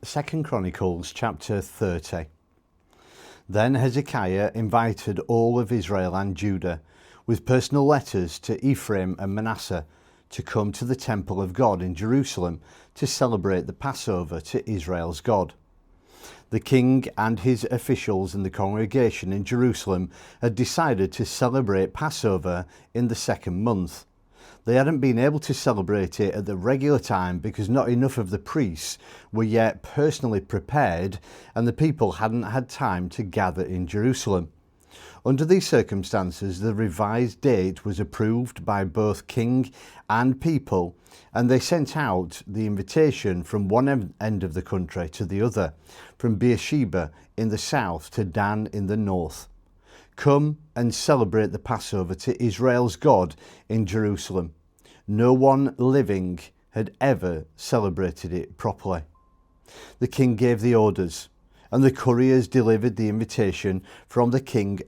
2 Chronicles chapter 30. Then Hezekiah invited all of Israel and Judah with personal letters to Ephraim and Manasseh to come to the temple of God in Jerusalem to celebrate the Passover to Israel's God. The king and his officials and the congregation in Jerusalem had decided to celebrate Passover in the second month. They hadn't been able to celebrate it at the regular time because not enough of the priests were yet personally prepared and the people hadn't had time to gather in Jerusalem. Under these circumstances, the revised date was approved by both king and people, and they sent out the invitation from one end of the country to the other, from Beersheba in the south to Dan in the north. Come and celebrate the Passover to Israel's God in Jerusalem. No one living had ever celebrated it properly. The king gave the orders, and the couriers delivered the invitation from the king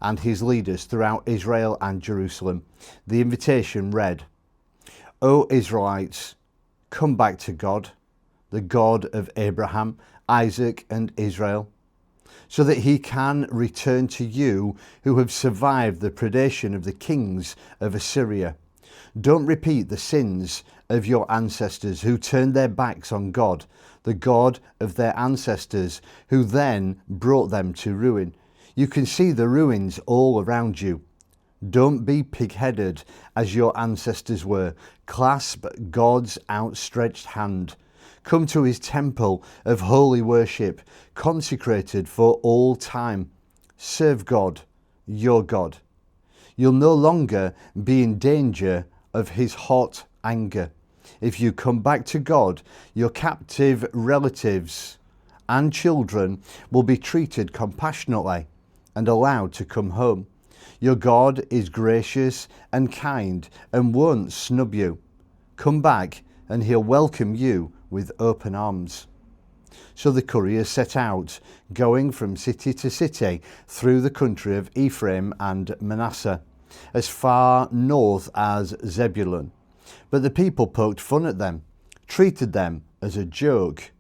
and his leaders throughout Israel and Jerusalem. The invitation read, "O Israelites, come back to God, the God of Abraham, Isaac, and Israel, so that he can return to you who have survived the predation of the kings of Assyria. Don't repeat the sins of your ancestors who turned their backs on God, the God of their ancestors, who then brought them to ruin. You can see the ruins all around you. Don't be pig-headed as your ancestors were. Clasp God's outstretched hand. Come to his temple of holy worship, consecrated for all time. Serve God, your God. You'll no longer be in danger of his hot anger. If you come back to God, your captive relatives and children will be treated compassionately and allowed to come home. Your God is gracious and kind and won't snub you. Come back and he'll welcome you with open arms." So the couriers set out, going from city to city through the country of Ephraim and Manasseh, as far north as Zebulun. But the people poked fun at them, treated them as a joke.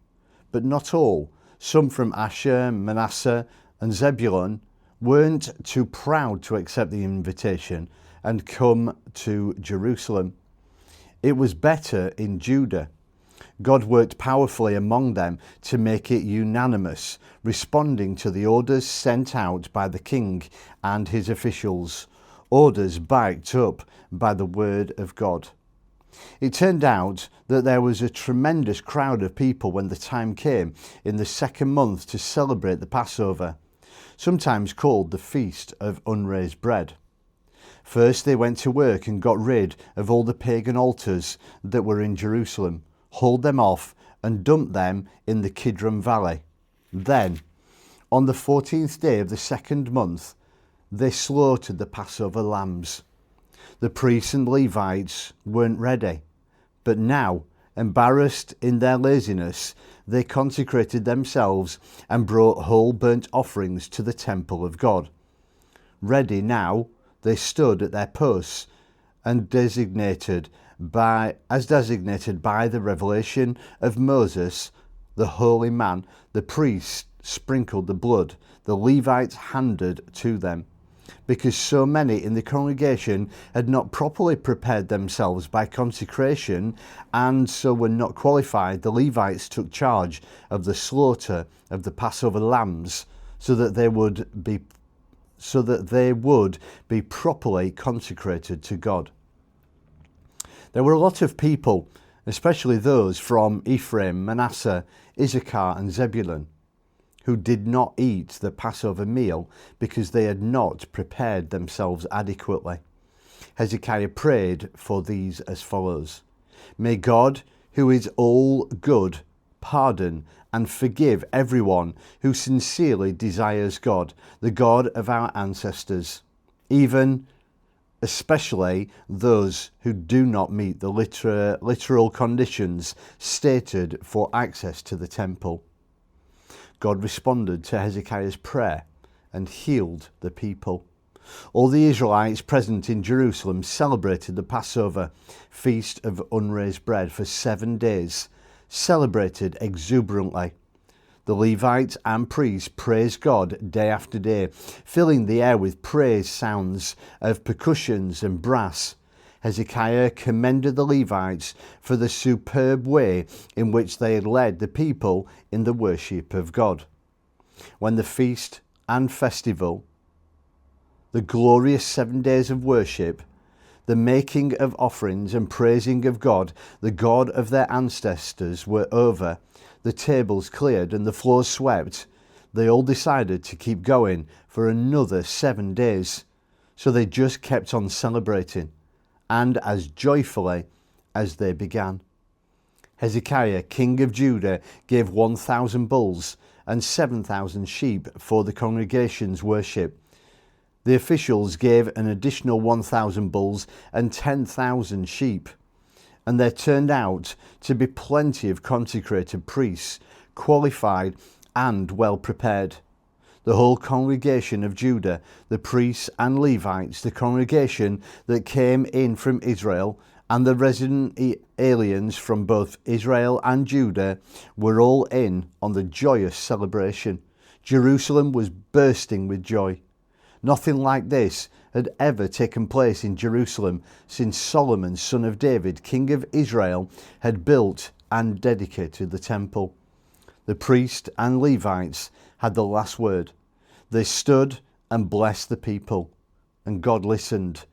But not all. Some from Asher, Manasseh, and Zebulun weren't too proud to accept the invitation and come to Jerusalem. It was better in Judah. God worked powerfully among them to make it unanimous, responding to the orders sent out by the king and his officials, orders backed up by the word of God. It turned out that there was a tremendous crowd of people when the time came in the second month to celebrate the Passover, sometimes called the Feast of Unraised Bread. First, they went to work and got rid of all the pagan altars that were in Jerusalem, hauled them off and dumped them in the Kidron Valley. Then, on the 14th day of the second month, they slaughtered the Passover lambs. The priests and Levites weren't ready, but now, embarrassed in their laziness, they consecrated themselves and brought whole burnt offerings to the temple of God. Ready now, they stood at their posts and designated by the revelation of Moses, the holy man. The priests sprinkled the blood the Levites handed to them. Because so many in the congregation had not properly prepared themselves by consecration and so were not qualified, the Levites took charge of the slaughter of the Passover lambs so that they would be properly consecrated to God. There were a lot of people, especially those from Ephraim, Manasseh, Issachar and Zebulun, who did not eat the Passover meal because they had not prepared themselves adequately. Hezekiah prayed for these as follows: "May God, who is all good, pardon and forgive everyone who sincerely desires God, the God of our ancestors, especially those who do not meet the literal conditions stated for access to the temple." God responded to Hezekiah's prayer and healed the people. All the Israelites present in Jerusalem celebrated the Passover, Feast of Unraised Bread, for 7 days, celebrated exuberantly. The Levites and priests praised God day after day, filling the air with praise sounds of percussions and brass. Hezekiah commended the Levites for the superb way in which they had led the people in the worship of God. When the feast and festival, the glorious 7 days of worship, the making of offerings and praising of God, the God of their ancestors, were over, the tables cleared and the floors swept, they all decided to keep going for another 7 days. So they just kept on celebrating, and as joyfully as they began. Hezekiah, king of Judah, gave 1,000 bulls and 7,000 sheep for the congregation's worship. The officials gave an additional 1,000 bulls and 10,000 sheep. And there turned out to be plenty of consecrated priests, qualified and well prepared. The whole congregation of Judah, the priests and Levites, the congregation that came in from Israel, and the resident aliens from both Israel and Judah were all in on the joyous celebration. Jerusalem was bursting with joy. Nothing like this had ever taken place in Jerusalem since Solomon, son of David, king of Israel, had built and dedicated the temple. The priests and Levites had the last word. They stood and blessed the people, and God listened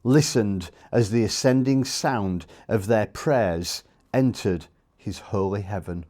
as the ascending sound of their prayers entered his holy heaven.